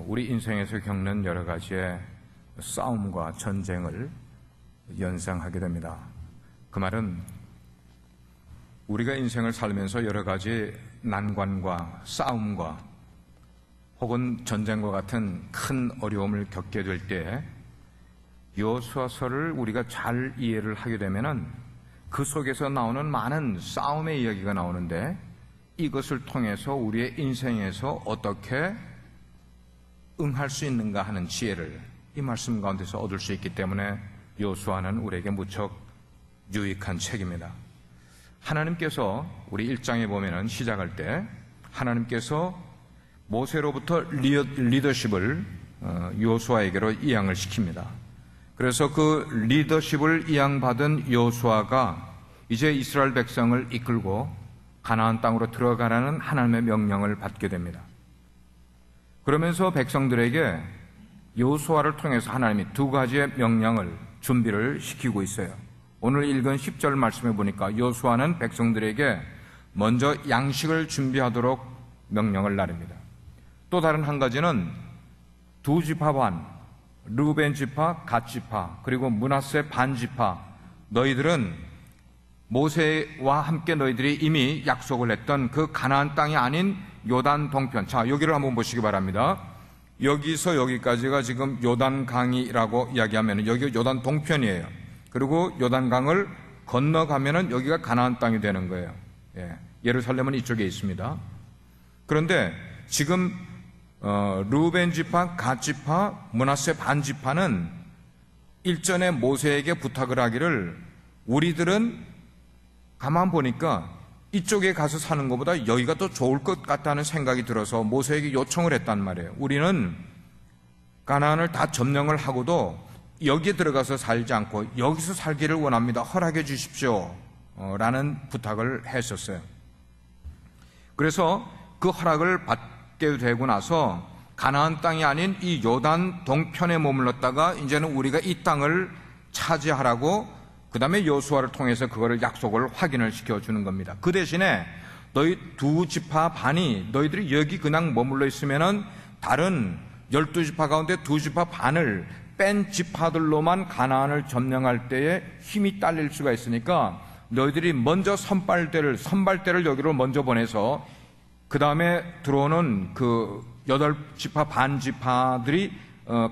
우리 인생에서 겪는 여러 가지의 싸움과 전쟁을 연상하게 됩니다. 그 말은 우리가 인생을 살면서 여러 가지 난관과 싸움과 혹은 전쟁과 같은 큰 어려움을 겪게 될 때 여호수아서를 우리가 잘 이해를 하게 되면은 그 속에서 나오는 많은 싸움의 이야기가 나오는데 이것을 통해서 우리의 인생에서 어떻게 응할 수 있는가 하는 지혜를 이 말씀 가운데서 얻을 수 있기 때문에 여호수아는 우리에게 무척 유익한 책입니다. 하나님께서 우리 1장에 보면은 시작할 때 하나님께서 모세로부터 리더십을 여호수아에게로 이양을 시킵니다. 그래서 그 리더십을 이양받은 여호수아가 이제 이스라엘 백성을 이끌고 가나안 땅으로 들어가라는 하나님의 명령을 받게 됩니다. 그러면서 백성들에게 여호수아를 통해서 하나님이 두 가지의 명령을 준비를 시키고 있어요. 오늘 읽은 10절 말씀에 보니까 여호수아는 백성들에게 먼저 양식을 준비하도록 명령을 나릅니다. 또 다른 한 가지는 두 지파 반, 르우벤 지파, 갓 지파, 그리고 므낫세 반 지파, 너희들은 모세와 함께 너희들이 이미 약속을 했던 그 가나안 땅이 아닌 요단 동편. 자, 여기를 한번 보시기 바랍니다. 여기서 여기까지가 지금 요단강이라고 이야기하면 여기 요단 동편이에요. 그리고 요단강을 건너가면은 여기가 가나안 땅이 되는 거예요. 예루살렘은 이쪽에 있습니다. 그런데 지금 르우벤 지파, 갓 지파, 므낫세 반 지파는 일전에 모세에게 부탁을 하기를 우리들은 가만 보니까 이쪽에 가서 사는 것보다 여기가 더 좋을 것 같다는 생각이 들어서 모세에게 요청을 했단 말이에요. 우리는 가나안을 다 점령을 하고도 여기에 들어가서 살지 않고 여기서 살기를 원합니다. 허락해 주십시오. 라는 부탁을 했었어요. 그래서 그 허락을 받게 되고 나서 가나안 땅이 아닌 이 요단 동편에 머물렀다가 이제는 우리가 이 땅을 차지하라고 그 다음에 여호수아를 통해서 그거를 약속을 확인을 시켜주는 겁니다. 그 대신에 너희 두 지파 반이 너희들이 여기 그냥 머물러 있으면은 다른 12지파 가운데 두 지파 반을 뺀 지파들로만 가나안을 점령할 때에 힘이 딸릴 수가 있으니까 너희들이 먼저 선발대를 여기로 먼저 보내서 그 다음에 들어오는 그 8지파 반 지파들이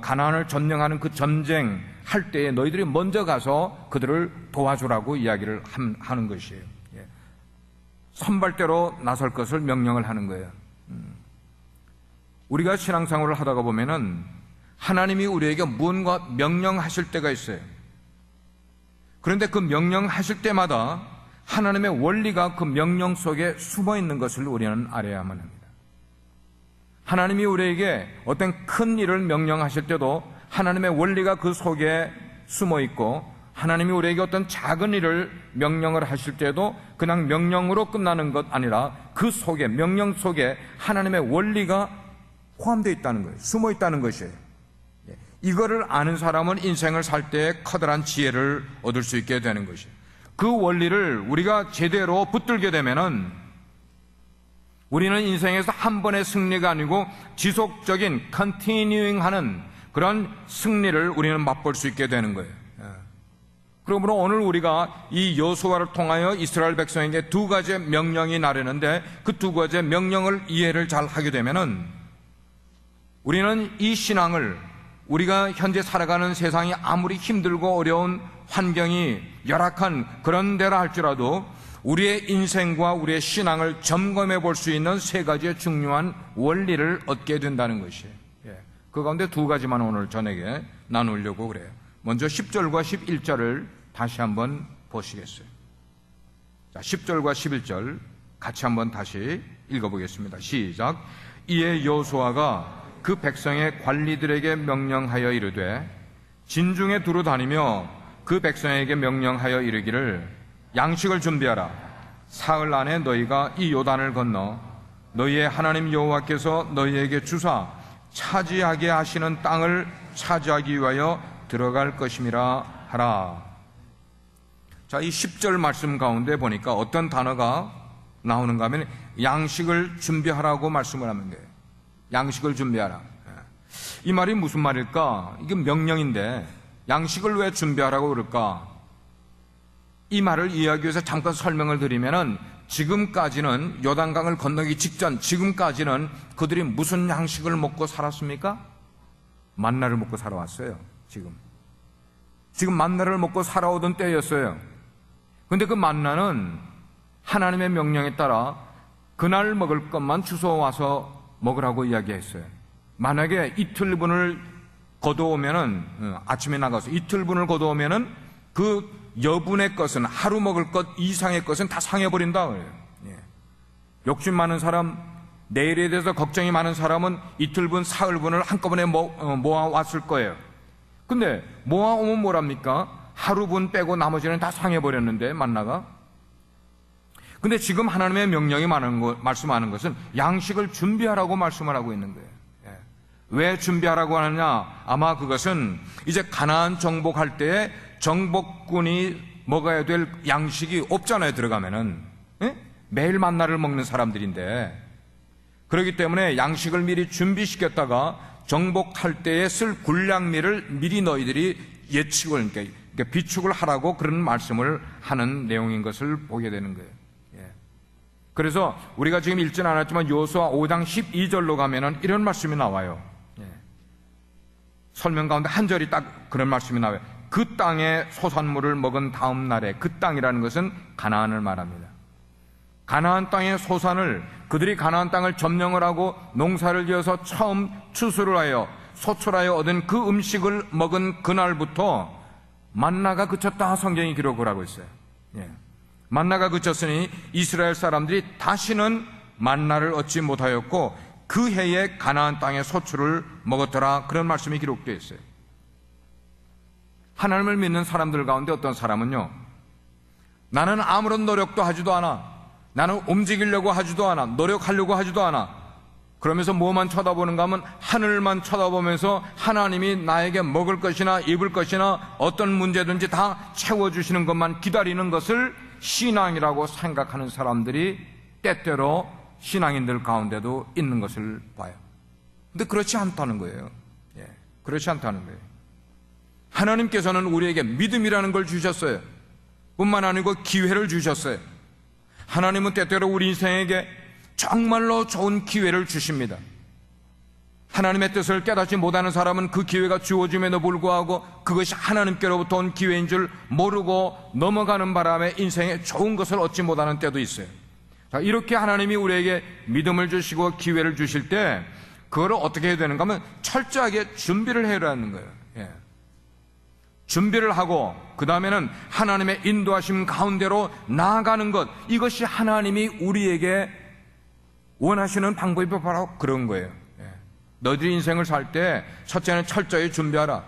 가나안을 점령하는 그 전쟁 할 때에 너희들이 먼저 가서 그들을 도와주라고 이야기를 하는 것이에요. 선발대로 나설 것을 명령을 하는 거예요. 우리가 신앙생활을 하다가 보면은 하나님이 우리에게 무언가 명령하실 때가 있어요. 그런데 그 명령하실 때마다 하나님의 원리가 그 명령 속에 숨어 있는 것을 우리는 알아야만 합니다. 하나님이 우리에게 어떤 큰 일을 명령하실 때도 하나님의 원리가 그 속에 숨어 있고 하나님이 우리에게 어떤 작은 일을 명령을 하실 때도 그냥 명령으로 끝나는 것 아니라 그 속에 명령 속에 하나님의 원리가 포함되어 있다는 거예요. 숨어 있다는 것이에요. 이거를 아는 사람은 인생을 살 때 커다란 지혜를 얻을 수 있게 되는 것이에요. 그 원리를 우리가 제대로 붙들게 되면은 우리는 인생에서 한 번의 승리가 아니고 지속적인 컨티뉴잉 하는 그런 승리를 우리는 맛볼 수 있게 되는 거예요. 그러므로 오늘 우리가 이 여호수아를 통하여 이스라엘 백성에게 두 가지의 명령이 나르는데 그 두 가지의 명령을 이해를 잘 하게 되면은 우리는 이 신앙을 우리가 현재 살아가는 세상이 아무리 힘들고 어려운 환경이 열악한 그런 데라 할지라도 우리의 인생과 우리의 신앙을 점검해 볼 수 있는 세 가지의 중요한 원리를 얻게 된다는 것이에요. 그 가운데 두 가지만 오늘 저녁에 나누려고 그래요. 먼저 10절과 11절을 다시 한번 보시겠어요. 자, 10절과 11절 같이 한번 다시 읽어보겠습니다. 시작. 이에 여호수아가 그 백성의 관리들에게 명령하여 이르되 진중에 두루 다니며 그 백성에게 명령하여 이르기를 양식을 준비하라. 사흘 안에 너희가 이 요단을 건너 너희의 하나님 여호와께서 너희에게 주사 차지하게 하시는 땅을 차지하기 위하여 들어갈 것임이라 하라. 자, 이 10절 말씀 가운데 보니까 어떤 단어가 나오는가 하면 양식을 준비하라고 말씀을 하는 거예요. 양식을 준비하라. 이 말이 무슨 말일까? 이게 명령인데 양식을 왜 준비하라고 그럴까? 이 말을 이해하기 위해서 잠깐 설명을 드리면은, 지금까지는 요단강을 건너기 직전, 지금까지는 그들이 무슨 양식을 먹고 살았습니까? 만나를 먹고 살아왔어요. 지금 만나를 먹고 살아오던 때였어요. 근데 그 만나는 하나님의 명령에 따라 그날 먹을 것만 주워와서 먹으라고 이야기했어요. 만약에 이틀분을 거두오면은, 아침에 나가서 이틀분을 거두오면은 그 여분의 것은, 하루 먹을 것 이상의 것은 다 상해버린다 그래요. 욕심 많은 사람, 내일에 대해서 걱정이 많은 사람은 이틀분, 사흘분을 한꺼번에 모아왔을 거예요. 근데 모아오면 뭐랍니까? 하루분 빼고 나머지는 다 상해버렸는데, 만나가. 근데 지금 하나님의 명령이 말씀하는 것은 양식을 준비하라고 말씀을 하고 있는 거예요. 왜 준비하라고 하느냐? 아마 그것은 이제 가나안 정복할 때에 정복군이 먹어야 될 양식이 없잖아요. 들어가면은 매일 만나를 먹는 사람들인데, 그렇기 때문에 양식을 미리 준비시켰다가 정복할 때에 쓸 군량미를 미리 너희들이 예측을, 그러니까 비축을 하라고 그런 말씀을 하는 내용인 것을 보게 되는 거예요. 그래서 우리가 지금 읽지는 않았지만 여호수아 5장 12절로 가면은 이런 말씀이 나와요. 설명 가운데 한 절이 딱 그런 말씀이 나와요. 그 땅의 소산물을 먹은 다음 날에, 그 땅이라는 것은 가나안을 말합니다. 가나안 땅의 소산을, 그들이 가나안 땅을 점령을 하고 농사를 지어서 처음 추수를 하여 소출하여 얻은 그 음식을 먹은 그날부터 만나가 그쳤다, 성경이 기록을 하고 있어요. 만나가 그쳤으니 이스라엘 사람들이 다시는 만나를 얻지 못하였고 그 해에 가나안 땅의 소출을 먹었더라, 그런 말씀이 기록되어 있어요. 하나님을 믿는 사람들 가운데 어떤 사람은요, 나는 아무런 노력도 하지도 않아, 나는 움직이려고 하지도 않아, 노력하려고 하지도 않아, 그러면서 뭐만 쳐다보는가 하면 하늘만 쳐다보면서 하나님이 나에게 먹을 것이나 입을 것이나 어떤 문제든지 다 채워주시는 것만 기다리는 것을 신앙이라고 생각하는 사람들이 때때로 신앙인들 가운데도 있는 것을 봐요. 근데 그렇지 않다는 거예요. 그렇지 않다는 거예요. 하나님께서는 우리에게 믿음이라는 걸 주셨어요. 뿐만 아니고 기회를 주셨어요. 하나님은 때때로 우리 인생에게 정말로 좋은 기회를 주십니다. 하나님의 뜻을 깨닫지 못하는 사람은 그 기회가 주어짐에도 불구하고 그것이 하나님께로부터 온 기회인 줄 모르고 넘어가는 바람에 인생에 좋은 것을 얻지 못하는 때도 있어요. 자, 이렇게 하나님이 우리에게 믿음을 주시고 기회를 주실 때 그거를 어떻게 해야 되는가 하면 철저하게 준비를 해야 하는 거예요. 준비를 하고 그 다음에는 하나님의 인도하심 가운데로 나아가는 것, 이것이 하나님이 우리에게 원하시는 방법이 바로 그런 거예요. 너희들이 인생을 살 때 첫째는 철저히 준비하라.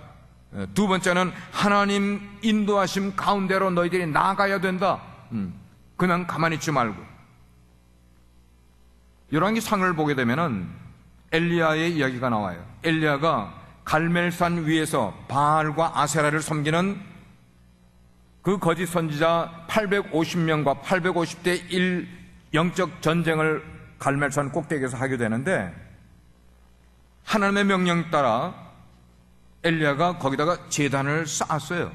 두 번째는 하나님 인도하심 가운데로 너희들이 나아가야 된다. 그냥 가만히 있지 말고. 열왕기상을 보게 되면은 엘리야의 이야기가 나와요. 엘리야가 갈멜산 위에서 바알과 아세라를 섬기는 그 거짓 선지자 850명과 850대 1 영적 전쟁을 갈멜산 꼭대기에서 하게 되는데, 하나님의 명령 따라 엘리야가 거기다가 제단을 쌓았어요.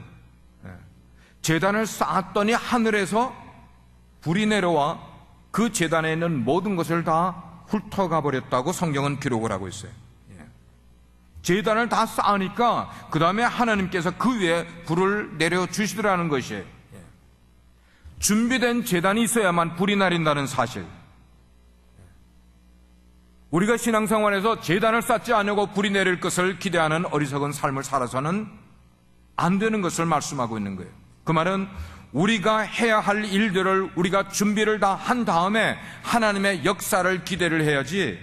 제단을 쌓았더니 하늘에서 불이 내려와 그 제단에 있는 모든 것을 다 훑어가 버렸다고 성경은 기록을 하고 있어요. 제단을 다 쌓으니까 그 다음에 하나님께서 그 위에 불을 내려주시더라는 것이에요. 준비된 제단이 있어야만 불이 내린다는 사실. 우리가 신앙생활에서 제단을 쌓지 않으고 불이 내릴 것을 기대하는 어리석은 삶을 살아서는 안 되는 것을 말씀하고 있는 거예요. 그 말은 우리가 해야 할 일들을 우리가 준비를 다 한 다음에 하나님의 역사를 기대를 해야지,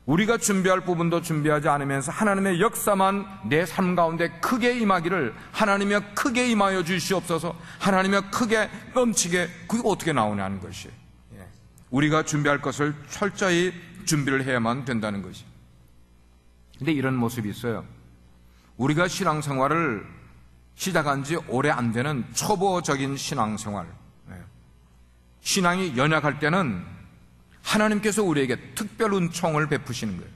우리가 준비할 부분도 준비하지 않으면서 하나님의 역사만 내 삶 가운데 크게 임하기를, 하나님이 크게 임하여 주시옵소서, 하나님이 크게 넘치게, 그게 어떻게 나오냐는 것이, 우리가 준비할 것을 철저히 준비를 해야만 된다는 것이. 근데 이런 모습이 있어요. 우리가 신앙생활을 시작한 지 오래 안 되는 초보적인 신앙생활, 신앙이 연약할 때는 하나님께서 우리에게 특별 은총을 베푸시는 거예요.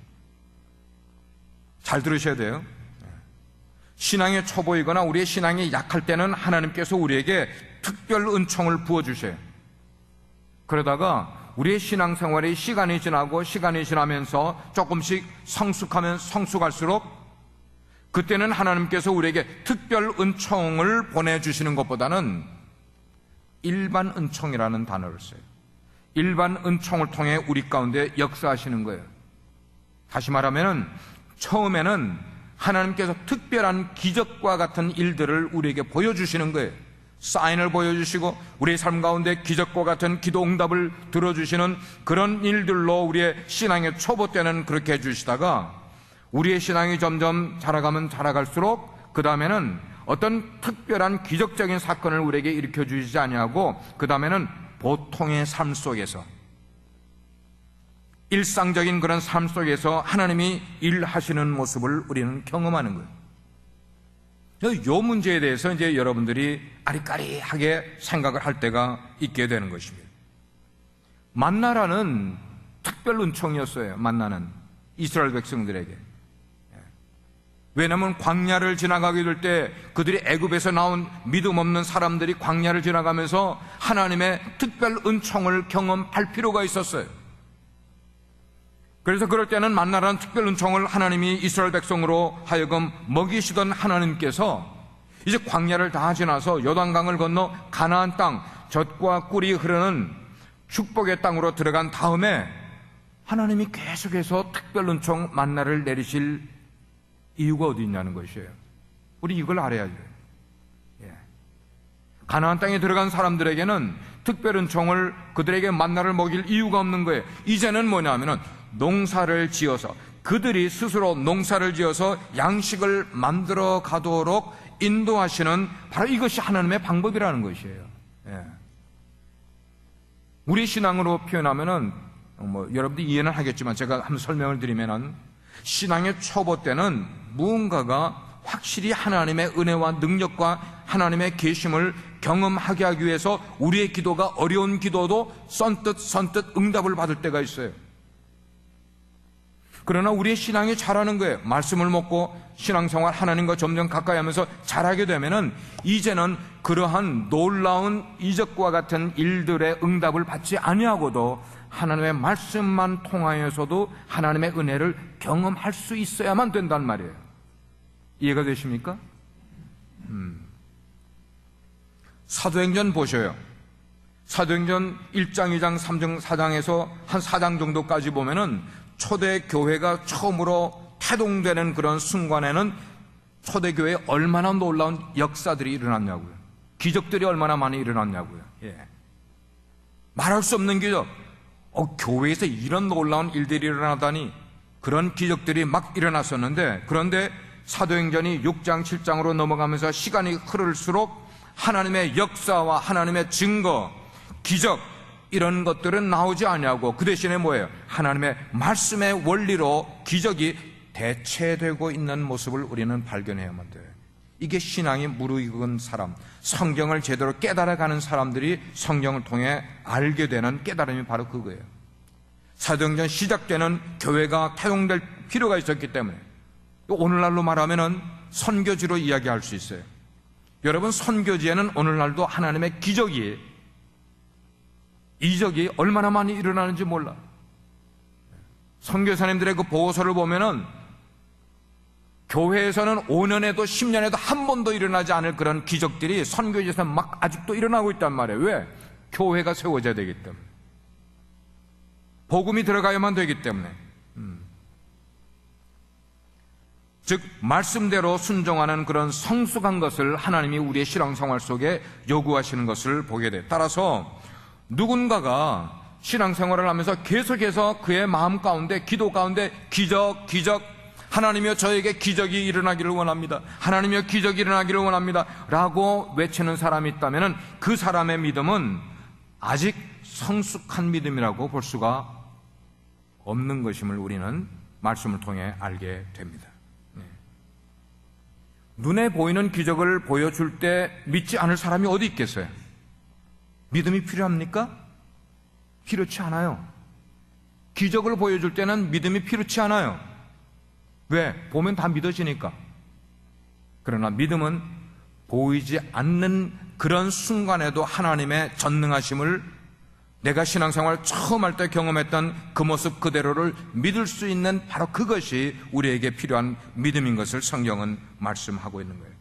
잘 들으셔야 돼요. 신앙의 초보이거나 우리의 신앙이 약할 때는 하나님께서 우리에게 특별 은총을 부어주셔요. 그러다가 우리의 신앙생활이 시간이 지나면서 조금씩 성숙하면 성숙할수록 그때는 하나님께서 우리에게 특별 은총을 보내주시는 것보다는 일반 은총이라는 단어를 써요. 일반 은총을 통해 우리 가운데 역사하시는 거예요. 다시 말하면 처음에는 하나님께서 특별한 기적과 같은 일들을 우리에게 보여주시는 거예요. 사인을 보여주시고 우리의 삶 가운데 기적과 같은 기도 응답을 들어주시는 그런 일들로 우리의 신앙의 초보 때는 그렇게 해주시다가 우리의 신앙이 점점 자라가면 자라갈수록 그 다음에는 어떤 특별한 기적적인 사건을 우리에게 일으켜 주시지 아니하고 그 다음에는 보통의 삶 속에서 일상적인 그런 삶 속에서 하나님이 일하시는 모습을 우리는 경험하는 거예요. 이 문제에 대해서 이제 여러분들이 아리까리하게 생각을 할 때가 있게 되는 것입니다. 만나라는 특별 은총이었어요. 만나는 이스라엘 백성들에게. 왜냐하면 광야를 지나가게 될 때 그들이 애굽에서 나온 믿음 없는 사람들이 광야를 지나가면서 하나님의 특별 은총을 경험할 필요가 있었어요. 그래서 그럴 때는 만나라는 특별 은총을 하나님이 이스라엘 백성으로 하여금 먹이시던 하나님께서 이제 광야를 다 지나서 요단강을 건너 가나안 땅, 젖과 꿀이 흐르는 축복의 땅으로 들어간 다음에 하나님이 계속해서 특별 은총 만나를 내리실 이유가 어디 있냐는 것이에요. 우리 이걸 알아야 돼요. 가나안 땅에 들어간 사람들에게는 특별 은총을 그들에게 만나를 먹일 이유가 없는 거예요. 이제는 뭐냐면은 농사를 지어서 그들이 스스로 농사를 지어서 양식을 만들어 가도록 인도하시는 바로 이것이 하나님의 방법이라는 것이에요. 우리 신앙으로 표현하면은 여러분들이 이해는 하겠지만 제가 한번 설명을 드리면은 신앙의 초보 때는 무언가가 확실히 하나님의 은혜와 능력과 하나님의 계심을 경험하게 하기 위해서 우리의 기도가 어려운 기도도 선뜻 응답을 받을 때가 있어요. 그러나 우리의 신앙이 자라는 거예요. 말씀을 먹고 신앙생활 하나님과 점점 가까이 하면서 자라게 되면은 이제는 그러한 놀라운 이적과 같은 일들의 응답을 받지 아니하고도 하나님의 말씀만 통하여서도 하나님의 은혜를 경험할 수 있어야만 된단 말이에요. 이해가 되십니까? 사도행전 보셔요. 사도행전 1장, 2장, 3장, 4장에서 한 4장 정도까지 보면은 초대교회가 처음으로 태동되는 그런 순간에는 초대교회에 얼마나 놀라운 역사들이 일어났냐고요. 기적들이 얼마나 많이 일어났냐고요. 말할 수 없는 기적. 교회에서 이런 놀라운 일들이 일어나다니, 그런 기적들이 막 일어났었는데, 그런데 사도행전이 6장, 7장으로 넘어가면서 시간이 흐를수록 하나님의 역사와 하나님의 증거, 기적, 이런 것들은 나오지 않냐고, 그 대신에 뭐예요? 하나님의 말씀의 원리로 기적이 대체되고 있는 모습을 우리는 발견해야만 돼요. 이게 신앙이 무르익은 사람, 성경을 제대로 깨달아가는 사람들이 성경을 통해 알게 되는 깨달음이 바로 그거예요. 사도행전 시작 때는 교회가 태동될 필요가 있었기 때문에, 오늘날로 말하면은 선교지로 이야기할 수 있어요. 여러분, 선교지에는 오늘날도 하나님의 이적이 얼마나 많이 일어나는지 몰라. 선교사님들의 그 보고서를 보면은 교회에서는 5년에도 10년에도 한 번도 일어나지 않을 그런 기적들이 선교지에서 막 아직도 일어나고 있단 말이에요. 왜? 교회가 세워져야 되기 때문에, 복음이 들어가야만 되기 때문에. 즉 말씀대로 순종하는 그런 성숙한 것을 하나님이 우리의 신앙생활 속에 요구하시는 것을 보게 돼요. 따라서 누군가가 신앙생활을 하면서 계속해서 그의 마음 가운데, 기도 가운데 기적, 하나님이여 저에게 기적이 일어나기를 원합니다, 하나님이여 기적이 일어나기를 원합니다 라고 외치는 사람이 있다면 그 사람의 믿음은 아직 성숙한 믿음이라고 볼 수가 없는 것임을 우리는 말씀을 통해 알게 됩니다. 눈에 보이는 기적을 보여줄 때 믿지 않을 사람이 어디 있겠어요? 믿음이 필요합니까? 필요치 않아요. 기적을 보여줄 때는 믿음이 필요치 않아요. 왜? 보면 다 믿어지니까. 그러나 믿음은 보이지 않는 그런 순간에도 하나님의 전능하심을 내가 신앙생활 처음 할 때 경험했던 그 모습 그대로를 믿을 수 있는 바로 그것이 우리에게 필요한 믿음인 것을 성경은 말씀하고 있는 거예요.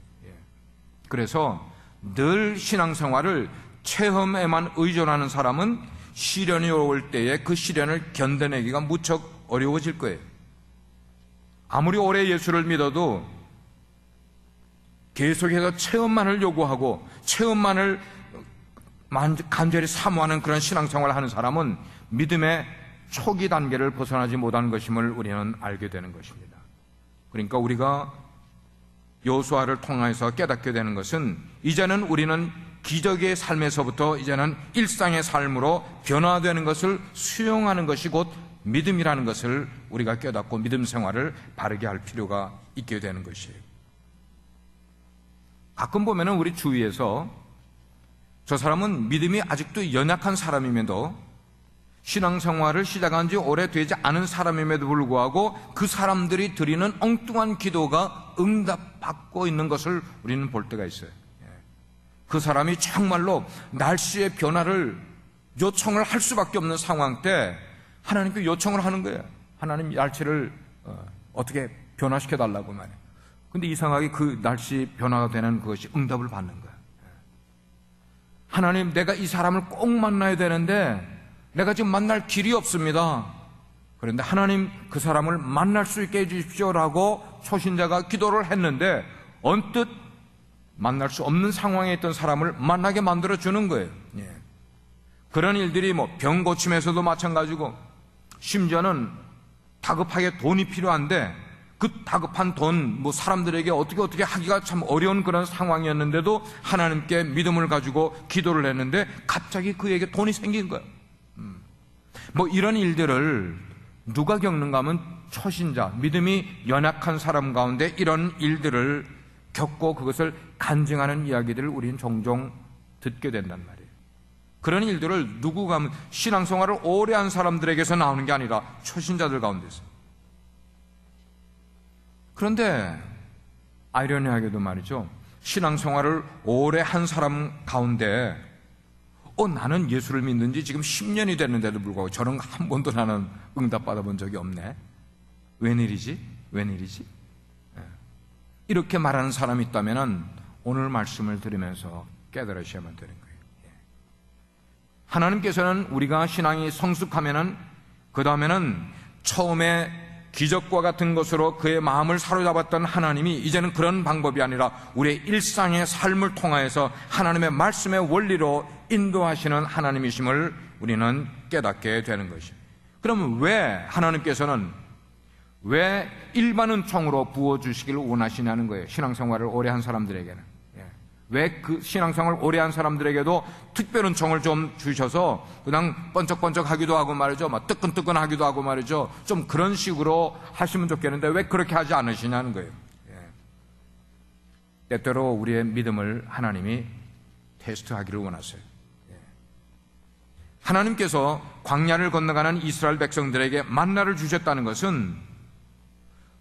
그래서 늘 신앙생활을 체험에만 의존하는 사람은 시련이 올 때에 그 시련을 견뎌내기가 무척 어려워질 거예요. 아무리 오래 예수를 믿어도 계속해서 체험만을 요구하고 체험만을 간절히 사모하는 그런 신앙생활을 하는 사람은 믿음의 초기 단계를 벗어나지 못하는 것임을 우리는 알게 되는 것입니다. 그러니까 우리가 여호수아를 통해서 깨닫게 되는 것은 이제는 우리는 기적의 삶에서부터 이제는 일상의 삶으로 변화되는 것을 수용하는 것이 곧 믿음이라는 것을 우리가 깨닫고 믿음 생활을 바르게 할 필요가 있게 되는 것이에요. 가끔 보면은 우리 주위에서 저 사람은 믿음이 아직도 연약한 사람임에도 신앙생활을 시작한 지 오래되지 않은 사람임에도 불구하고 그 사람들이 드리는 엉뚱한 기도가 응답받고 있는 것을 우리는 볼 때가 있어요. 그 사람이 정말로 날씨의 변화를 요청을 할 수밖에 없는 상황 때 하나님께 요청을 하는 거예요. 하나님 날씨를 어떻게 변화시켜 달라고 말해요. 근데 이상하게 그 날씨 변화가 되는 그것이 응답을 받는 거예요. 하나님, 내가 이 사람을 꼭 만나야 되는데 내가 지금 만날 길이 없습니다. 그런데 하나님, 그 사람을 만날 수 있게 해주십시오라고 초신자가 기도를 했는데 언뜻 만날 수 없는 상황에 있던 사람을 만나게 만들어주는 거예요. 그런 일들이 병 고침에서도 마찬가지고, 심지어는 다급하게 돈이 필요한데 그 다급한 돈, 사람들에게 어떻게 하기가 참 어려운 그런 상황이었는데도 하나님께 믿음을 가지고 기도를 했는데 갑자기 그에게 돈이 생긴 거예요. 이런 일들을 누가 겪는가 하면 초신자, 믿음이 연약한 사람 가운데 이런 일들을 겪고 그것을 간증하는 이야기들을 우리는 종종 듣게 된단 말이에요. 그런 일들을 누구가 하면 신앙생활을 오래 한 사람들에게서 나오는 게 아니라 초신자들 가운데서. 그런데 아이러니하게도 말이죠, 신앙생활을 오래 한 사람 가운데 나는 예수를 믿는 지 지금 10년이 됐는데도 불구하고 저런 거 한 번도 나는 응답받아 본 적이 없네. 웬일이지? 이렇게 말하는 사람이 있다면 오늘 말씀을 들으면서 깨달으셔야만 되는 거예요. 하나님께서는 우리가 신앙이 성숙하면은 그 다음에는 처음에 기적과 같은 것으로 그의 마음을 사로잡았던 하나님이 이제는 그런 방법이 아니라 우리의 일상의 삶을 통하여서 하나님의 말씀의 원리로 인도하시는 하나님이심을 우리는 깨닫게 되는 것이에요. 그러면 왜 하나님께서는 왜 일반 은총으로 부어주시기를 원하시냐는 거예요. 신앙생활을 오래 한 사람들에게는. 왜 그 신앙생활을 오래 한 사람들에게도 특별 은총을 좀 주셔서 그냥 번쩍번쩍 하기도 하고 말이죠, 뜨끈뜨끈 하기도 하고 말이죠, 좀 그런 식으로 하시면 좋겠는데 왜 그렇게 하지 않으시냐는 거예요. 때때로 우리의 믿음을 하나님이 테스트하기를 원하세요. 하나님께서 광야를 건너가는 이스라엘 백성들에게 만나를 주셨다는 것은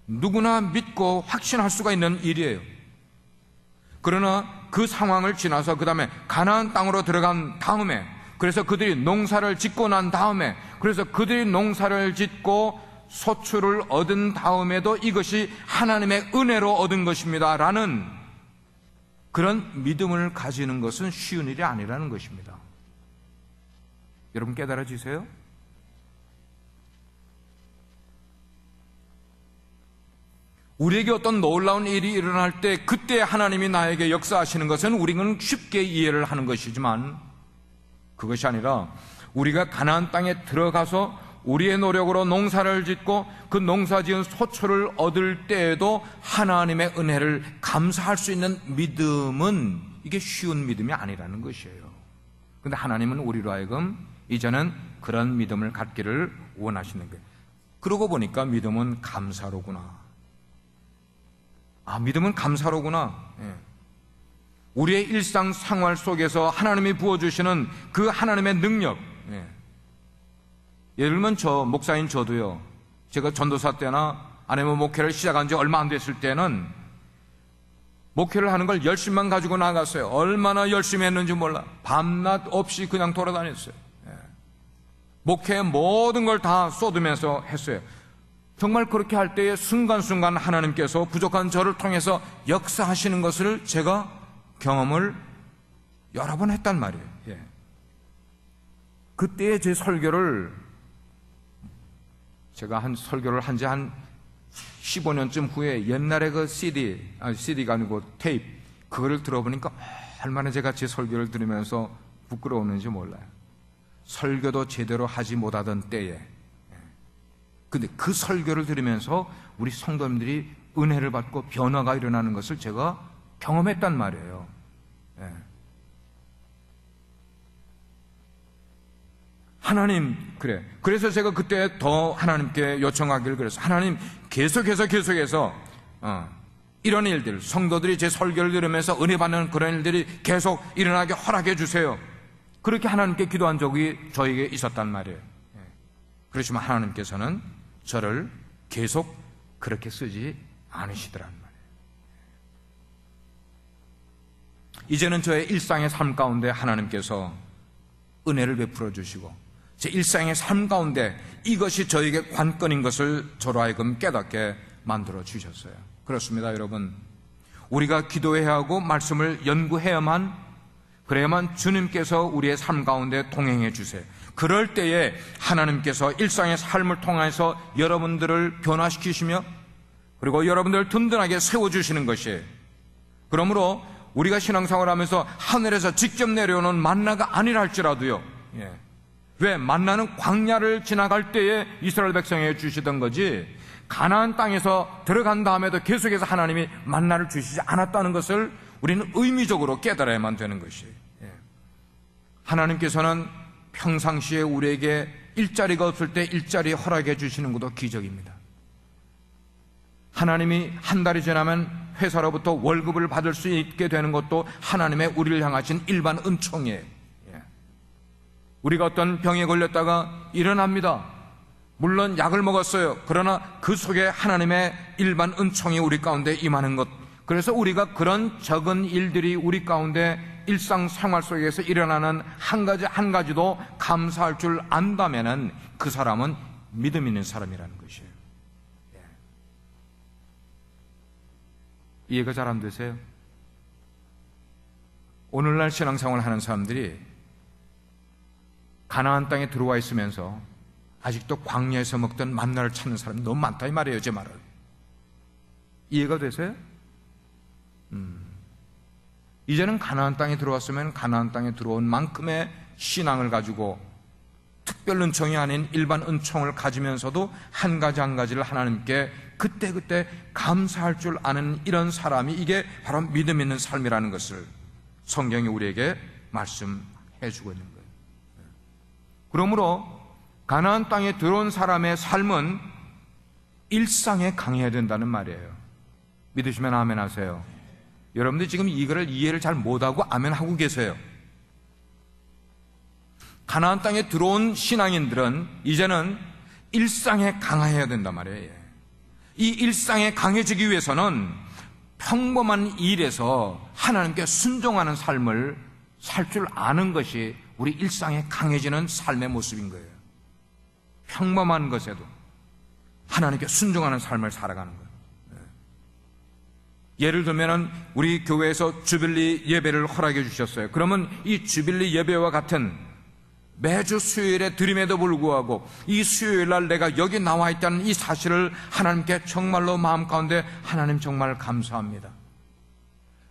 누구나 믿고 확신할 수가 있는 일이에요. 그러나 그 상황을 지나서 그 다음에 가나안 땅으로 들어간 다음에, 그래서 그들이 농사를 짓고 난 다음에, 그래서 그들이 농사를 짓고 소출을 얻은 다음에도 이것이 하나님의 은혜로 얻은 것입니다 라는 그런 믿음을 가지는 것은 쉬운 일이 아니라는 것입니다. 여러분 깨달아지세요? 우리에게 어떤 놀라운 일이 일어날 때 그때 하나님이 나에게 역사하시는 것은 우리는 쉽게 이해를 하는 것이지만 그것이 아니라 우리가 가나안 땅에 들어가서 우리의 노력으로 농사를 짓고 그 농사지은 소출을 얻을 때에도 하나님의 은혜를 감사할 수 있는 믿음은 이게 쉬운 믿음이 아니라는 것이에요. 그런데 하나님은 우리로 하여금 이제는 그런 믿음을 갖기를 원하시는 거예요. 그러고 보니까 믿음은 감사로구나. 믿음은 감사로구나. 우리의 일상 생활 속에서 하나님이 부어주시는 그 하나님의 능력. 예를 들면 목사인 저도요, 제가 전도사 때나 아니면 목회를 시작한 지 얼마 안 됐을 때는 목회를 하는 걸 열심만 가지고 나갔어요. 얼마나 열심히 했는지 몰라. 밤낮 없이 그냥 돌아다녔어요. 목회에 모든 걸 다 쏟으면서 했어요. 정말 그렇게 할 때에 순간순간 하나님께서 부족한 저를 통해서 역사하시는 것을 제가 경험을 여러 번 했단 말이에요. 그때의 제 설교를 제가 한 설교를 한 지 한 15년쯤 후에 옛날에 그 CD가 아니고 테이프, 그거를 들어보니까 얼마나 제가 제 설교를 들으면서 부끄러웠는지 몰라요. 설교도 제대로 하지 못하던 때에. 근데 그 설교를 들으면서 우리 성도님들이 은혜를 받고 변화가 일어나는 것을 제가 경험했단 말이에요. 하나님, 그래서 제가 그때 더 하나님께 요청하기를 그랬어요. 하나님, 계속해서 이런 일들, 성도들이 제 설교를 들으면서 은혜 받는 그런 일들이 계속 일어나게 허락해 주세요. 그렇게 하나님께 기도한 적이 저에게 있었단 말이에요. 그렇지만 하나님께서는 저를 계속 그렇게 쓰지 않으시더란 말이에요. 이제는 저의 일상의 삶 가운데 하나님께서 은혜를 베풀어 주시고 제 일상의 삶 가운데 이것이 저에게 관건인 것을 저로 하여금 깨닫게 만들어 주셨어요. 그렇습니다, 여러분. 우리가 기도해야 하고 말씀을 연구해야만, 그래야만 주님께서 우리의 삶 가운데 동행해 주세요. 그럴 때에 하나님께서 일상의 삶을 통해서 여러분들을 변화시키시며 그리고 여러분들을 든든하게 세워주시는 것이에요. 그러므로 우리가 신앙생활을 하면서 하늘에서 직접 내려오는 만나가 아니라 할지라도요, 왜? 만나는 광야를 지나갈 때에 이스라엘 백성에게 주시던 거지, 가나안 땅에서 들어간 다음에도 계속해서 하나님이 만나를 주시지 않았다는 것을 우리는 의미적으로 깨달아야만 되는 것이에요. 하나님께서는 평상시에 우리에게 일자리가 없을 때 일자리 허락해 주시는 것도 기적입니다. 하나님이 한 달이 지나면 회사로부터 월급을 받을 수 있게 되는 것도 하나님의 우리를 향하신 일반 은총이에요. 우리가 어떤 병에 걸렸다가 일어납니다. 물론 약을 먹었어요. 그러나 그 속에 하나님의 일반 은총이 우리 가운데 임하는 것, 그래서 우리가 그런 적은 일들이 우리 가운데 일상생활 속에서 일어나는 한 가지 한 가지도 감사할 줄 안다면은 그 사람은 믿음 있는 사람이라는 것이에요. 이해가 잘 안 되세요? 오늘날 신앙생활을 하는 사람들이 가나안 땅에 들어와 있으면서 아직도 광야에서 먹던 만나를 찾는 사람이 너무 많다 이 말이에요, 제 말은. 이해가 되세요? 이제는 가나안 땅에 들어왔으면 가나안 땅에 들어온 만큼의 신앙을 가지고 특별 은총이 아닌 일반 은총을 가지면서도 한 가지 한 가지를 하나님께 그때그때 감사할 줄 아는 이런 사람이, 이게 바로 믿음 있는 삶이라는 것을 성경이 우리에게 말씀해 주고 있는 거예요. 그러므로 가나안 땅에 들어온 사람의 삶은 일상에 강해야 된다는 말이에요. 믿으시면 아멘 하세요. 여러분들 지금 이거를 이해를 잘 못하고 아멘 하고 계세요. 가나안 땅에 들어온 신앙인들은 이제는 일상에 강해야 된단 말이에요. 이 일상에 강해지기 위해서는 평범한 일에서 하나님께 순종하는 삶을 살 줄 아는 것이 우리 일상에 강해지는 삶의 모습인 거예요. 평범한 것에도 하나님께 순종하는 삶을 살아가는 거예요. 예를 들면 우리 교회에서 주빌리 예배를 허락해 주셨어요. 그러면 이 주빌리 예배와 같은 매주 수요일에 드림에도 불구하고 이 수요일 날 내가 여기 나와 있다는 이 사실을 하나님께 정말로 마음 가운데, 하나님 정말 감사합니다.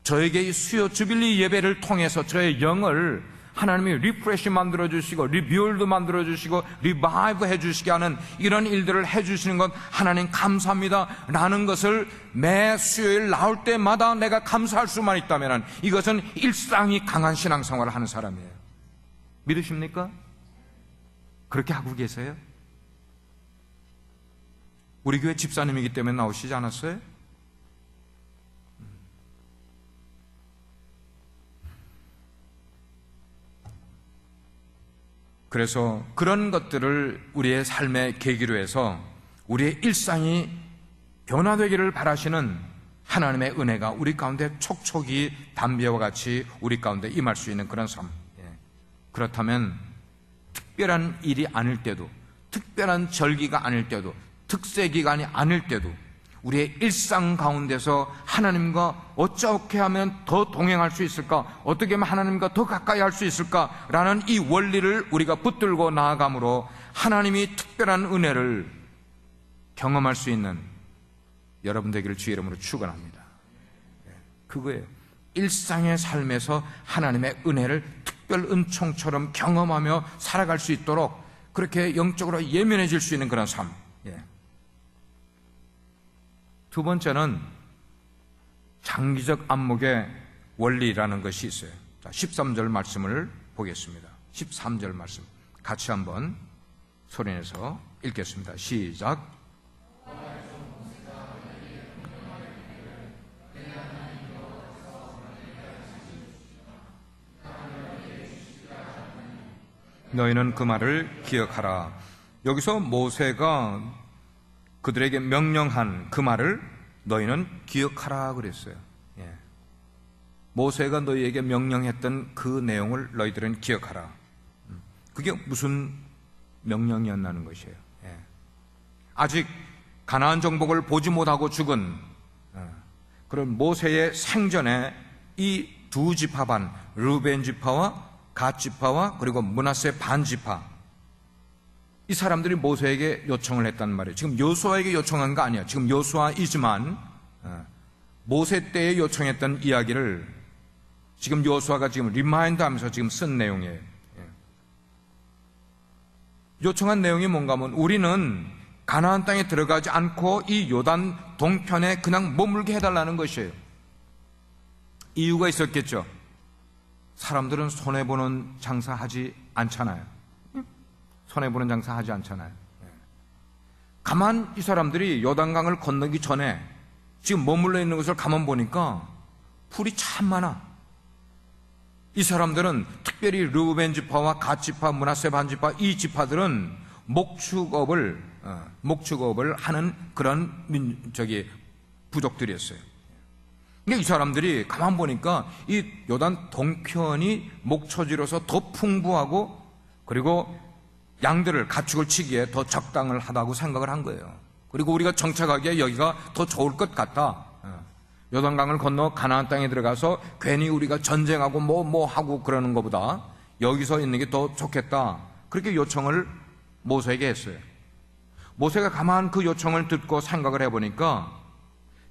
저에게 이 수요 주빌리 예배를 통해서 저의 영을 하나님이 리프레시 만들어주시고 리뷰얼도 만들어주시고 리바이브 해주시게 하는 이런 일들을 해주시는 것 하나님 감사합니다 라는 것을 매 수요일 나올 때마다 내가 감사할 수만 있다면 이것은 일상이 강한 신앙생활을 하는 사람이에요. 믿으십니까? 그렇게 하고 계세요? 우리 교회 집사님이기 때문에 나오시지 않았어요? 그래서 그런 것들을 우리의 삶의 계기로 해서 우리의 일상이 변화되기를 바라시는 하나님의 은혜가 우리 가운데 촉촉이 담배와 같이 우리 가운데 임할 수 있는 그런 삶. 그렇다면 특별한 일이 아닐 때도, 특별한 절기가 아닐 때도, 특세 기간이 아닐 때도 우리의 일상 가운데서 하나님과 어떻게 하면 더 동행할 수 있을까? 어떻게 하면 하나님과 더 가까이 할 수 있을까? 라는 이 원리를 우리가 붙들고 나아감으로 하나님이 특별한 은혜를 경험할 수 있는 여러분 되기를 주의 이름으로 축원합니다. 그거예요. 일상의 삶에서 하나님의 은혜를 특별 은총처럼 경험하며 살아갈 수 있도록 그렇게 영적으로 예민해질 수 있는 그런 삶. 두 번째는 장기적 안목의 원리라는 것이 있어요. 자, 13절 말씀을 보겠습니다. 13절 말씀 같이 한번 소리내서 읽겠습니다. 시작. 너희는 그 말을 기억하라. 여기서 모세가 그들에게 명령한 그 말을 너희는 기억하라 그랬어요. 모세가 너희에게 명령했던 그 내용을 너희들은 기억하라. 그게 무슨 명령이었나는 것이에요. 아직 가나안 정복을 보지 못하고 죽은 그런 모세의 생전에 이 두 지파반, 르벤 지파와 갓 지파와 그리고 므낫세 반 지파, 이 사람들이 모세에게 요청을 했단 말이에요. 지금 여호수아에게 요청한 거 아니야. 지금 여호수아이지만 모세 때에 요청했던 이야기를 지금 여호수아가 지금 리마인드 하면서 지금 쓴 내용이에요. 요청한 내용이 뭔가 하면 우리는 가나안 땅에 들어가지 않고 이 요단 동편에 그냥 머물게 해달라는 것이에요. 이유가 있었겠죠. 사람들은 손해보는 장사하지 않잖아요. 손해보는 장사하지 않잖아요. 가만 이 사람들이 요단강을 건너기 전에 지금 머물러 있는 것을 가만 보니까 풀이 참 많아. 이 사람들은 특별히 르우벤 지파와 갓 지파, 므낫세 반 지파, 이 지파들은 목축업을 하는 그런 부족들이었어요. 근데 이 사람들이 가만 보니까 이 요단 동편이 목초지로서 더 풍부하고 그리고 양들을 가축을 치기에 더 적당하다고 생각을 한 거예요. 그리고 우리가 정착하기에 여기가 더 좋을 것 같다. 요단강을 건너 가나안 땅에 들어가서 괜히 우리가 전쟁하고 뭐 하고 그러는 것보다 여기서 있는 게 더 좋겠다. 그렇게 요청을 모세에게 했어요. 모세가 가만 그 요청을 듣고 생각을 해보니까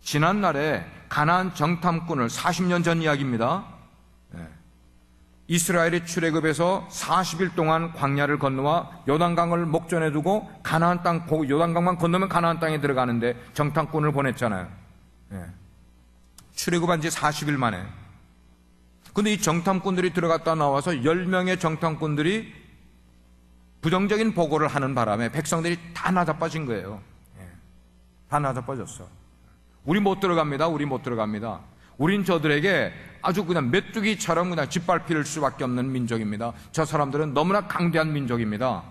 지난날에 가나안 정탐꾼을 40년 전 이야기입니다. 이스라엘이 출애굽에서 40일 동안 광야를 건너와 요단강을 목전에 두고 가나안 땅, 요단강만 건너면 가나안 땅에 들어가는데 정탐꾼을 보냈잖아요. 출애굽한 지 40일 만에. 근데 이 정탐꾼들이 들어갔다 나와서 10명의 정탐꾼들이 부정적인 보고를 하는 바람에 백성들이 다 나자빠진 거예요. 다 나자빠졌어. 우리 못 들어갑니다. 우리 못 들어갑니다. 우린 저들에게 아주 그냥 메뚜기처럼 그냥 짓밟힐 수밖에 없는 민족입니다. 저 사람들은 너무나 강대한 민족입니다.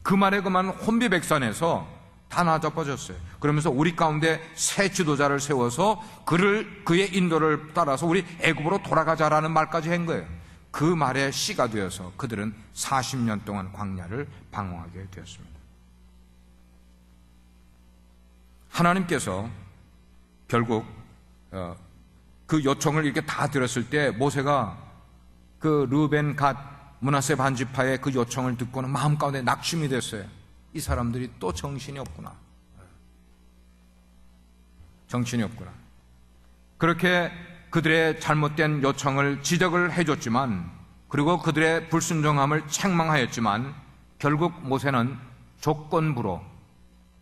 그 말에 그만 혼비백산해서 다 나자빠졌어요. 그러면서 우리 가운데 새 지도자를 세워서 그의 인도를 따라서 우리 애굽으로 돌아가자라는 말까지 한 거예요. 그 말에 씨가 되어서 그들은 40년 동안 광야를 방황하게 되었습니다. 하나님께서 결국 그 요청을 이렇게 다 들었을 때 모세가 그 르벤 갓 므낫세 반 지파의 그 요청을 듣고는 마음 가운데 낙심이 됐어요. 이 사람들이 또 정신이 없구나. 정신이 없구나. 그렇게 그들의 잘못된 요청을 지적을 해줬지만, 그리고 그들의 불순종함을 책망하였지만, 결국 모세는 조건부로,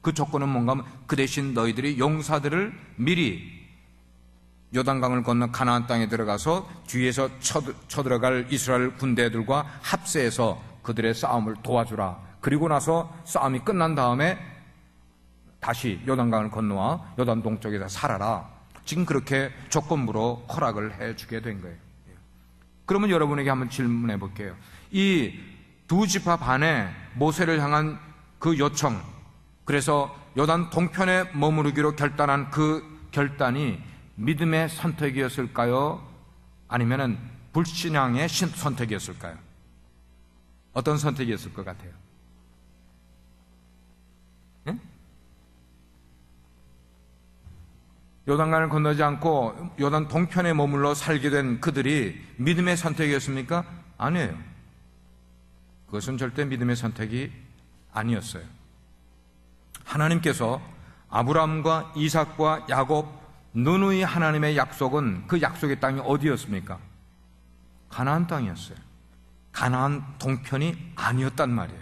그 조건은 뭔가 하면 그 대신 너희들이 용사들을 미리 요단강을 건너 가나안 땅에 들어가서 뒤에서 쳐들어갈 이스라엘 군대들과 합세해서 그들의 싸움을 도와주라. 그리고 나서 싸움이 끝난 다음에 다시 요단강을 건너와 요단 동쪽에서 살아라. 지금 그렇게 조건부로 허락을 해주게 된 거예요. 그러면 여러분에게 한번 질문해 볼게요. 이 두 지파 반에 모세를 향한 그 요청, 그래서 요단 동편에 머무르기로 결단한 그 결단이 믿음의 선택이었을까요? 아니면 불신앙의 선택이었을까요? 어떤 선택이었을 것 같아요? 예? 요단강을 건너지 않고 요단 동편에 머물러 살게 된 그들이 믿음의 선택이었습니까? 아니에요. 그것은 절대 믿음의 선택이 아니었어요. 하나님께서 아브라함과 이삭과 야곱 누누이 하나님의 약속은 그 약속의 땅이 어디였습니까? 가나안 땅이었어요. 가나안 동편이 아니었단 말이에요.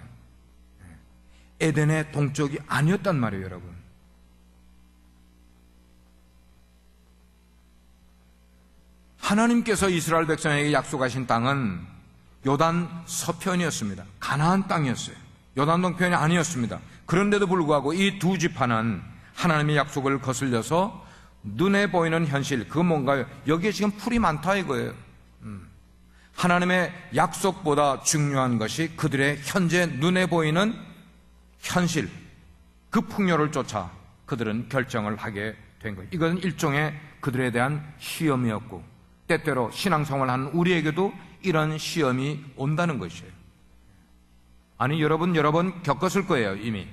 에덴의 동쪽이 아니었단 말이에요, 여러분. 하나님께서 이스라엘 백성에게 약속하신 땅은 요단 서편이었습니다. 가나안 땅이었어요. 요단 동편이 아니었습니다. 그런데도 불구하고 이 두 지파는 하나님의 약속을 거슬려서 눈에 보이는 현실, 그 뭔가요? 여기에 지금 풀이 많다 이거예요. 하나님의 약속보다 중요한 것이 그들의 현재 눈에 보이는 현실, 그 풍요를 쫓아 그들은 결정을 하게 된 거예요. 이건 일종의 그들에 대한 시험이었고, 때때로 신앙생활을 하는 우리에게도 이런 시험이 온다는 것이에요. 아니, 여러분 여러 번 겪었을 거예요, 이미.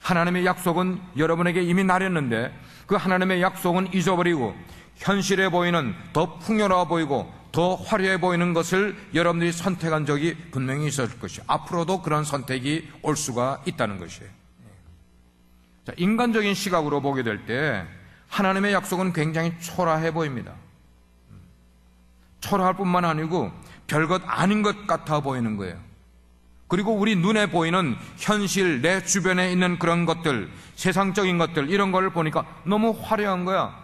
하나님의 약속은 여러분에게 이미 나렸는데 그 하나님의 약속은 잊어버리고 현실에 보이는 더 풍요로워 보이고 더 화려해 보이는 것을 여러분들이 선택한 적이 분명히 있었을 것이에요. 앞으로도 그런 선택이 올 수가 있다는 것이에요. 자, 인간적인 시각으로 보게 될 때 하나님의 약속은 굉장히 초라해 보입니다. 초라할 뿐만 아니고 별것 아닌 것 같아 보이는 거예요. 그리고 우리 눈에 보이는 현실, 내 주변에 있는 그런 것들, 세상적인 것들, 이런 걸 보니까 너무 화려한 거야.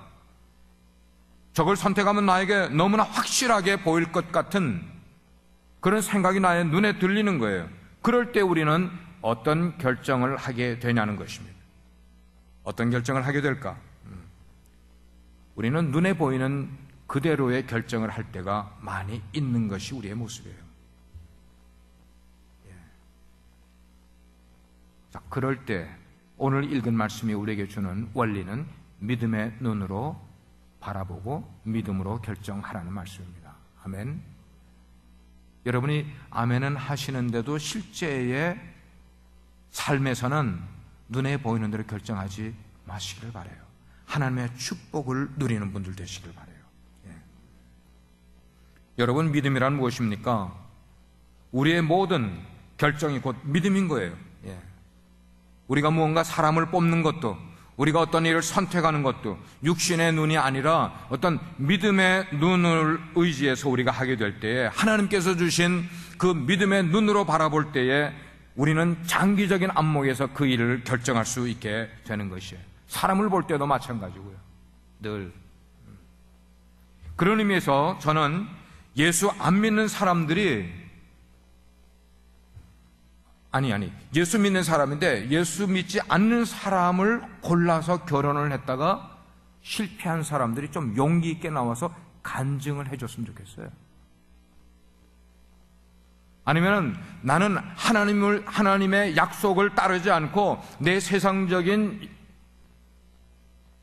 저걸 선택하면 나에게 너무나 확실하게 보일 것 같은 그런 생각이 나의 눈에 들리는 거예요. 그럴 때 우리는 어떤 결정을 하게 되냐는 것입니다. 어떤 결정을 하게 될까? 우리는 눈에 보이는 그대로의 결정을 할 때가 많이 있는 것이 우리의 모습이에요. 자, 그럴 때 오늘 읽은 말씀이 우리에게 주는 원리는 믿음의 눈으로 바라보고 믿음으로 결정하라는 말씀입니다. 아멘. 여러분이 아멘은 하시는데도 실제의 삶에서는 눈에 보이는 대로 결정하지 마시기를 바라요. 하나님의 축복을 누리는 분들 되시길 바라요. 여러분, 믿음이란 무엇입니까? 우리의 모든 결정이 곧 믿음인 거예요. 우리가 무언가 사람을 뽑는 것도, 우리가 어떤 일을 선택하는 것도 육신의 눈이 아니라 어떤 믿음의 눈을 의지해서 우리가 하게 될 때에, 하나님께서 주신 그 믿음의 눈으로 바라볼 때에 우리는 장기적인 안목에서 그 일을 결정할 수 있게 되는 것이에요. 사람을 볼 때도 마찬가지고요. 늘. 그런 의미에서 저는 예수 안 믿는 사람들이 예수 믿는 사람인데 예수 믿지 않는 사람을 골라서 결혼을 했다가 실패한 사람들이 좀 용기 있게 나와서 간증을 해줬으면 좋겠어요. 아니면 나는 하나님의 약속을 따르지 않고 내 세상적인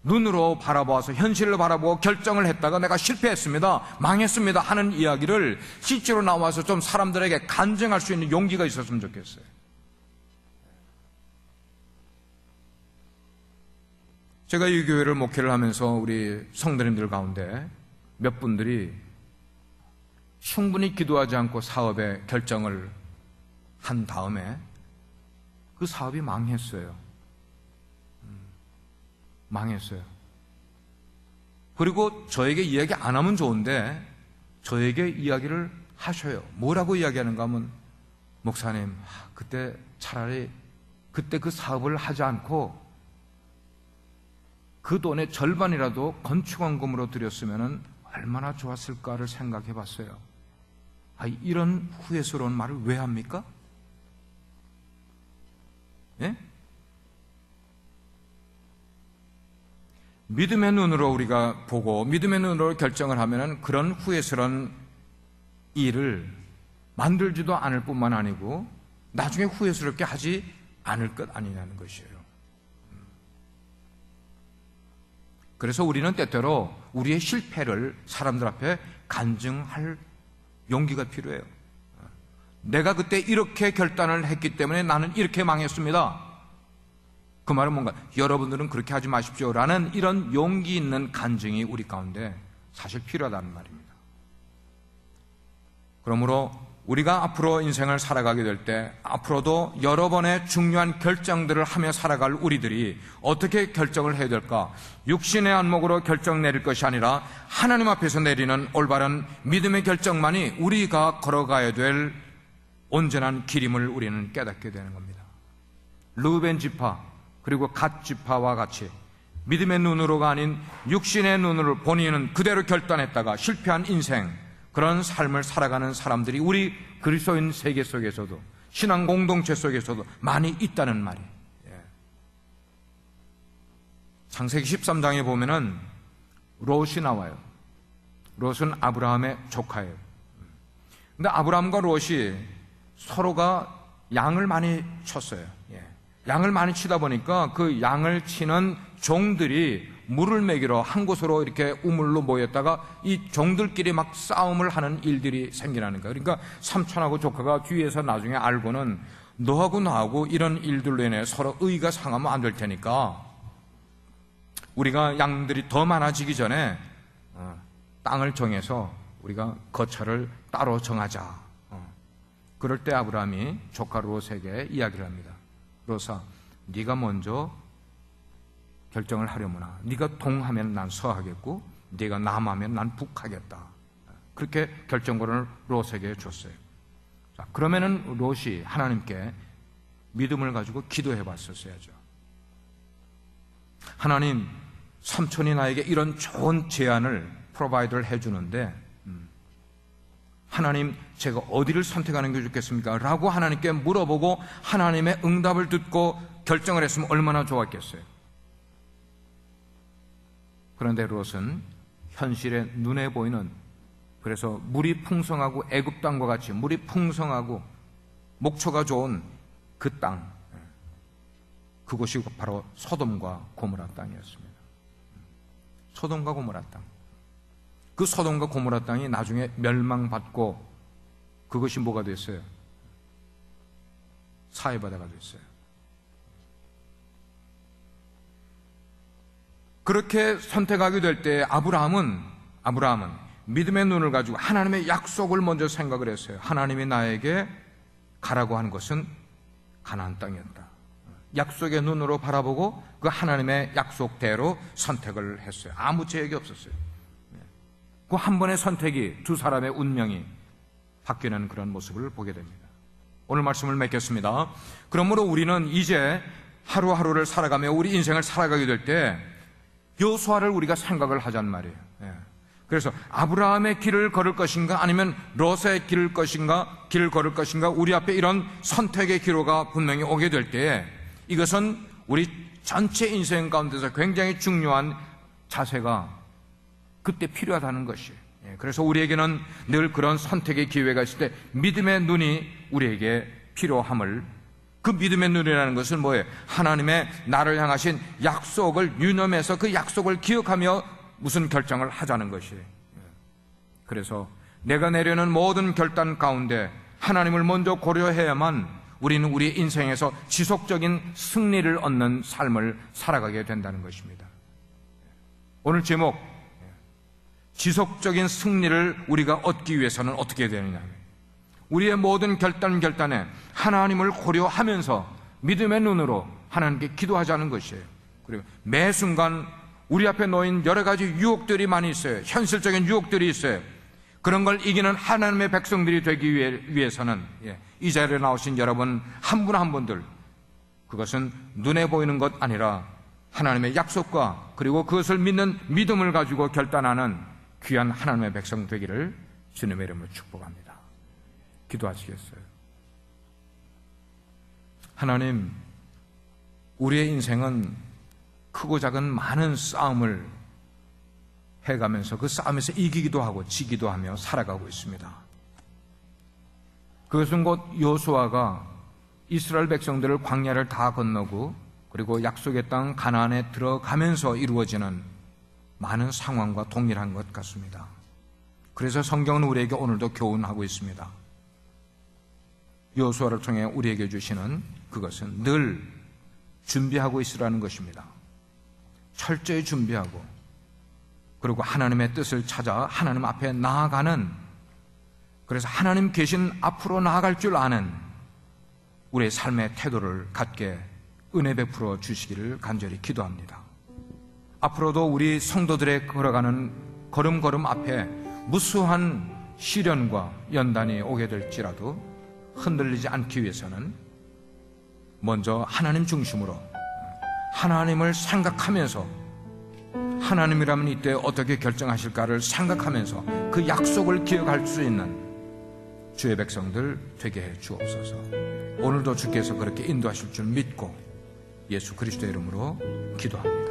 눈으로 바라보아서 현실을 바라보고 결정을 했다가 내가 실패했습니다, 망했습니다 하는 이야기를 실제로 나와서 좀 사람들에게 간증할 수 있는 용기가 있었으면 좋겠어요. 제가 이 교회를 목회를 하면서 우리 성도님들 가운데 몇 분들이 충분히 기도하지 않고 사업에 결정을 한 다음에 그 사업이 망했어요. 망했어요. 그리고 저에게 이야기 안 하면 좋은데 저에게 이야기를 하셔요. 뭐라고 이야기하는가 하면, 목사님, 그때 차라리 그때 그 사업을 하지 않고 그 돈의 절반이라도 건축원금으로 드렸으면 얼마나 좋았을까를 생각해 봤어요. 이런 후회스러운 말을 왜 합니까? 예? 믿음의 눈으로 우리가 보고 믿음의 눈으로 결정을 하면 그런 후회스러운 일을 만들지도 않을 뿐만 아니고 나중에 후회스럽게 하지 않을 것 아니냐는 것이에요. 그래서 우리는 때때로 우리의 실패를 사람들 앞에 간증할 용기가 필요해요. 내가 그때 이렇게 결단을 했기 때문에 나는 이렇게 망했습니다. 그 말은 뭔가 여러분들은 그렇게 하지 마십시오라는 이런 용기 있는 간증이 우리 가운데 사실 필요하다는 말입니다. 그러므로 우리가 앞으로 인생을 살아가게 될 때 앞으로도 여러 번의 중요한 결정들을 하며 살아갈 우리들이 어떻게 결정을 해야 될까? 육신의 안목으로 결정 내릴 것이 아니라 하나님 앞에서 내리는 올바른 믿음의 결정만이 우리가 걸어가야 될 온전한 길임을 우리는 깨닫게 되는 겁니다. 르우벤 지파 그리고 갓 지파와 같이 믿음의 눈으로가 아닌 육신의 눈으로 본인은 그대로 결단했다가 실패한 인생, 그런 삶을 살아가는 사람들이 우리 그리스도인 세계 속에서도 신앙 공동체 속에서도 많이 있다는 말이에요. 창세기 13장에 보면은 롯이 나와요. 롯은 아브라함의 조카예요. 근데 아브라함과 롯이 서로가 양을 많이 쳤어요. 양을 많이 치다 보니까 그 양을 치는 종들이 물을 먹이러 한 곳으로 이렇게 우물로 모였다가 이 종들끼리 막 싸움을 하는 일들이 생기라는 거예요. 그러니까 삼촌하고 조카가 뒤에서 나중에 알고는 너하고 나하고 이런 일들로 인해 서로 의가 상하면 안 될 테니까 우리가 양들이 더 많아지기 전에 땅을 정해서 우리가 거처를 따로 정하자. 그럴 때 아브라함이 조카 롯에게 이야기를 합니다. 롯아, 네가 먼저 결정을 하려무나 네가 동하면 난 서하겠고 네가 남하면 난 북하겠다. 그렇게 결정권을 롯에게 줬어요. 자, 그러면은 롯이 하나님께 믿음을 가지고 기도해 봤었어야죠. 하나님, 삼촌이 나에게 이런 좋은 제안을 프로바이드를 해주는데 하나님, 제가 어디를 선택하는 게 좋겠습니까? 라고 하나님께 물어보고 하나님의 응답을 듣고 결정을 했으면 얼마나 좋았겠어요. 그런데 롯은 현실에 눈에 보이는, 그래서 물이 풍성하고 애굽 땅과 같이 물이 풍성하고 목초가 좋은 그 땅, 그곳이 바로 소돔과 고모라 땅이었습니다. 소돔과 고모라 땅. 그 소돔과 고모라 땅이 나중에 멸망받고 그것이 뭐가 됐어요? 사해바다가 됐어요. 그렇게 선택하게 될 때 아브라함은 믿음의 눈을 가지고 하나님의 약속을 먼저 생각을 했어요. 하나님이 나에게 가라고 하는 것은 가나안 땅이었다. 약속의 눈으로 바라보고 그 하나님의 약속대로 선택을 했어요. 아무 제약이 없었어요. 그 한 번의 선택이 두 사람의 운명이 바뀌는 그런 모습을 보게 됩니다. 오늘 말씀을 맺겠습니다. 그러므로 우리는 이제 하루하루를 살아가며 우리 인생을 살아가게 될 때 여호수아를 우리가 생각을 하자는 말이에요. 그래서 아브라함의 길을 걸을 것인가 아니면 롯의 길을 걸을 것인가, 우리 앞에 이런 선택의 기로가 분명히 오게 될 때에 이것은 우리 전체 인생 가운데서 굉장히 중요한 자세가 그때 필요하다는 것이에요. 그래서 우리에게는 늘 그런 선택의 기회가 있을 때 믿음의 눈이 우리에게 필요함을, 그 믿음의 눈이라는 것은 뭐예요? 하나님의 나를 향하신 약속을 유념해서 그 약속을 기억하며 무슨 결정을 하자는 것이에요. 그래서 내가 내려는 모든 결단 가운데 하나님을 먼저 고려해야만 우리는 우리 인생에서 지속적인 승리를 얻는 삶을 살아가게 된다는 것입니다. 오늘 제목, 지속적인 승리를 우리가 얻기 위해서는 어떻게 해야 되느냐. 우리의 모든 결단에 하나님을 고려하면서 믿음의 눈으로 하나님께 기도하자는 것이에요. 그리고 매 순간 우리 앞에 놓인 여러 가지 유혹들이 많이 있어요. 현실적인 유혹들이 있어요. 그런 걸 이기는 하나님의 백성들이 되기 위해서는 이 자리에 나오신 여러분 한 분 한 분들, 그것은 눈에 보이는 것 아니라 하나님의 약속과 그리고 그것을 믿는 믿음을 가지고 결단하는 귀한 하나님의 백성 되기를 주님의 이름으로 축복합니다. 기도하시겠어요? 하나님, 우리의 인생은 크고 작은 많은 싸움을 해가면서 그 싸움에서 이기기도 하고 지기도 하며 살아가고 있습니다. 그것은 곧 여호수아가 이스라엘 백성들을 광야를 다 건너고 그리고 약속의 땅 가나안에 들어가면서 이루어지는 많은 상황과 동일한 것 같습니다. 그래서 성경은 우리에게 오늘도 교훈하고 있습니다. 여호수아를 통해 우리에게 주시는 그것은 늘 준비하고 있으라는 것입니다. 철저히 준비하고, 그리고 하나님의 뜻을 찾아 하나님 앞에 나아가는, 그래서 하나님 계신 앞으로 나아갈 줄 아는 우리의 삶의 태도를 갖게 은혜 베풀어 주시기를 간절히 기도합니다. 앞으로도 우리 성도들의 걸어가는 걸음걸음 앞에 무수한 시련과 연단이 오게 될지라도 흔들리지 않기 위해서는 먼저 하나님 중심으로, 하나님을 생각하면서, 하나님이라면 이때 어떻게 결정하실까를 생각하면서 그 약속을 기억할 수 있는 주의 백성들 되게 해 주옵소서. 오늘도 주께서 그렇게 인도하실 줄 믿고 예수 그리스도의 이름으로 기도합니다.